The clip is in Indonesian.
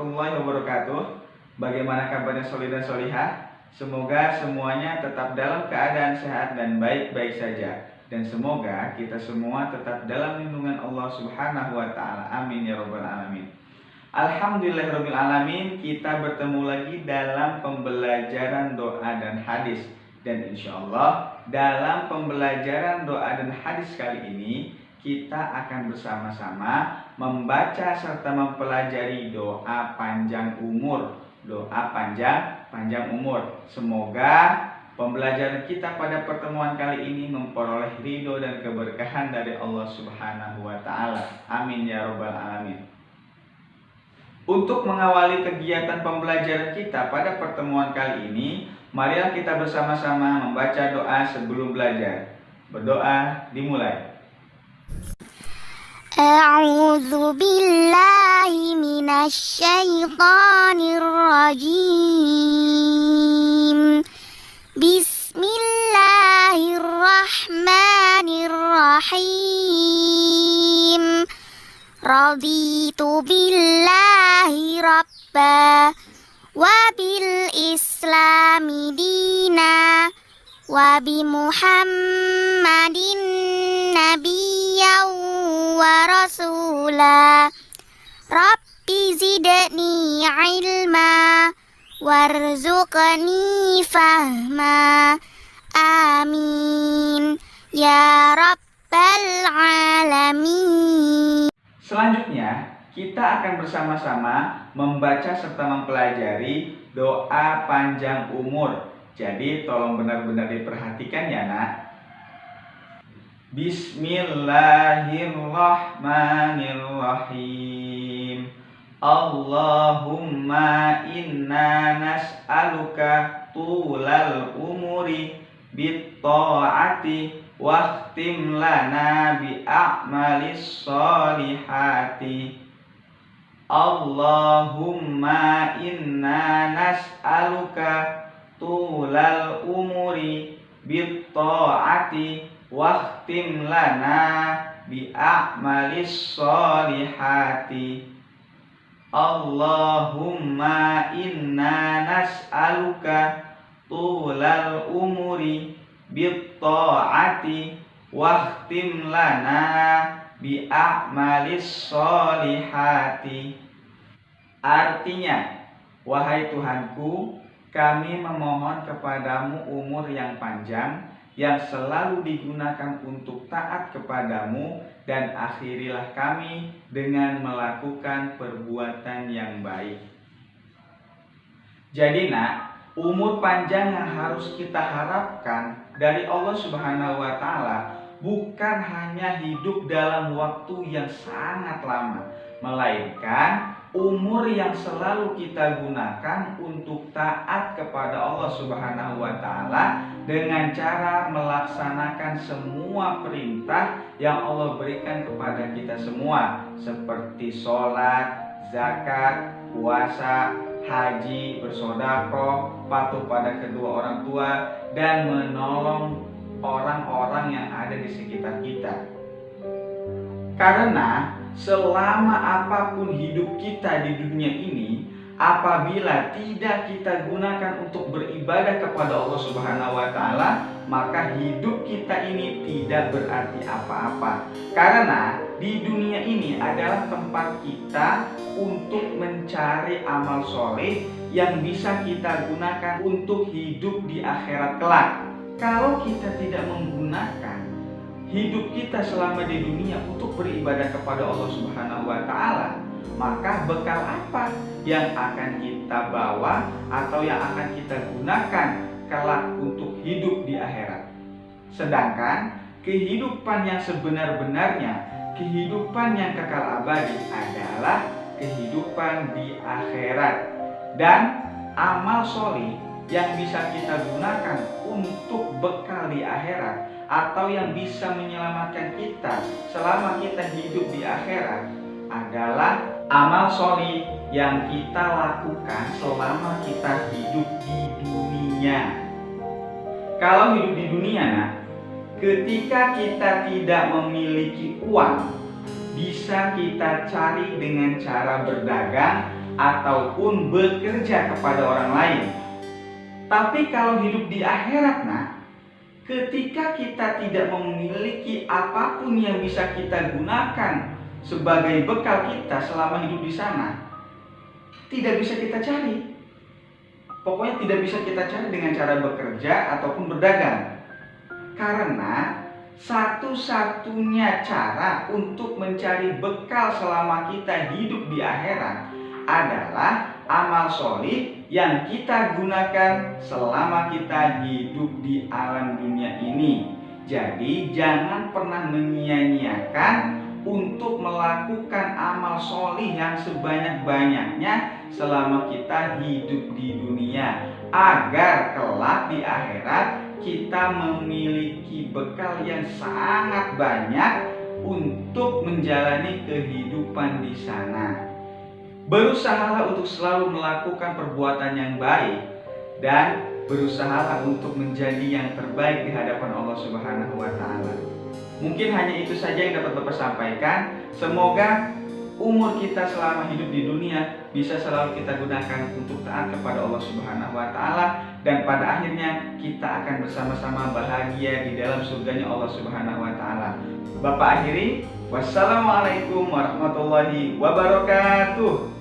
warahmatullahi wabarakatuh. Bagaimana kabarnya solih dan solihah? Semoga semuanya tetap dalam keadaan sehat dan baik-baik saja. Dan semoga kita semua tetap dalam lindungan Allah Subhanahu wa Ta'ala. Amin ya Rabbal 'Alamin. Alhamdulillahirabbil alamin, kita bertemu lagi dalam pembelajaran doa dan hadis. Dan insya Allah dalam pembelajaran doa dan hadis kali ini kita akan bersama-sama membaca serta mempelajari doa panjang umur. Doa panjang umur. Semoga pembelajaran kita pada pertemuan kali ini memperoleh ridho dan keberkahan dari Allah Subhanahu wa Ta'ala. Amin ya Rabbal 'Alamin. Untuk mengawali kegiatan pembelajaran kita pada pertemuan kali ini, marilah kita bersama-sama membaca doa sebelum belajar. Berdoa dimulai. A'udzu billahi minasy syaithanir rajim. Bismillahirrahmanirrahim. Raditu billahi rabba wa bil islami dina wa bi Muhammadin nabiyyan wa rasula. Rabbi zidni ilma warzuqni fahma. Amin ya rabbal alamin. Selanjutnya, kita akan bersama-sama membaca serta mempelajari doa panjang umur. Jadi, tolong benar-benar diperhatikan ya, Nak. Bismillahirrahmanirrahim. Allahumma inna nas'aluka tulal umuri bit-ta'ati waqtim lana bi a'malis solihati. Allahumma inna nas'aluka tulal umuri bit ta'ati waqtim lana bi a'malis solihati. Allahumma inna nas'aluka tulal umuri bit ta'ati waqtim lana bi a'malis solihati. Artinya, wahai Tuhanku, kami memohon kepadamu umur yang panjang yang selalu digunakan untuk taat kepadamu, dan akhirilah kami dengan melakukan perbuatan yang baik. Jadi Nak, umur panjang yang harus kita harapkan dari Allah Subhanahu wa Ta'ala bukan hanya hidup dalam waktu yang sangat lama, melainkan umur yang selalu kita gunakan untuk taat kepada Allah Subhanahu wa Ta'ala dengan cara melaksanakan semua perintah yang Allah berikan kepada kita semua, seperti sholat, zakat, puasa, haji, bersedekah, patuh pada kedua orang tua, dan menolong orang-orang yang ada di sekitar kita. Karena selama apapun hidup kita di dunia ini, apabila tidak kita gunakan untuk beribadah kepada Allah Subhanahu wa Ta'ala, maka hidup kita ini tidak berarti apa-apa. Karena di dunia ini adalah tempat kita untuk mencari amal soleh yang bisa kita gunakan untuk hidup di akhirat kelak. Kalau kita tidak menggunakan hidup kita selama di dunia untuk beribadah kepada Allah Subhanahu wa Ta'ala, maka bekal apa yang akan kita bawa atau yang akan kita gunakan kelak untuk hidup di akhirat? Sedangkan kehidupan yang sebenar-benarnya, kehidupan yang kekal abadi adalah kehidupan di akhirat. Dan amal soleh yang bisa kita gunakan untuk bekal di akhirat atau yang bisa menyelamatkan kita selama kita hidup di akhirat adalah amal soleh yang kita lakukan selama kita hidup di dunia. Kalau hidup di dunia, Nak, ketika kita tidak memiliki uang, bisa kita cari dengan cara berdagang ataupun bekerja kepada orang lain. Tapi kalau hidup di akhirat, ketika kita tidak memiliki apapun yang bisa kita gunakan sebagai bekal kita selama hidup di sana, tidak bisa kita cari. Pokoknya tidak bisa kita cari dengan cara bekerja ataupun berdagang. Karena satu-satunya cara untuk mencari bekal selama kita hidup di akhirat adalah amal solih yang kita gunakan selama kita hidup di alam dunia ini. Jadi jangan pernah menyia-nyiakan untuk melakukan amal solih yang sebanyak-banyaknya selama kita hidup di dunia, agar kelak di akhirat kita memiliki bekal yang sangat banyak untuk menjalani kehidupan di sana. Berusahalah untuk selalu melakukan perbuatan yang baik dan berusahalah untuk menjadi yang terbaik di hadapan Allah Subhanahu wa Ta'ala. Mungkin hanya itu saja yang dapat Bapak sampaikan. Semoga umur kita selama hidup di dunia bisa selalu kita gunakan untuk taat kepada Allah Subhanahu wa Ta'ala, dan pada akhirnya kita akan bersama-sama bahagia di dalam surganya Allah Subhanahu wa Ta'ala. Bapak akhiri, wassalamualaikum warahmatullahi wabarakatuh.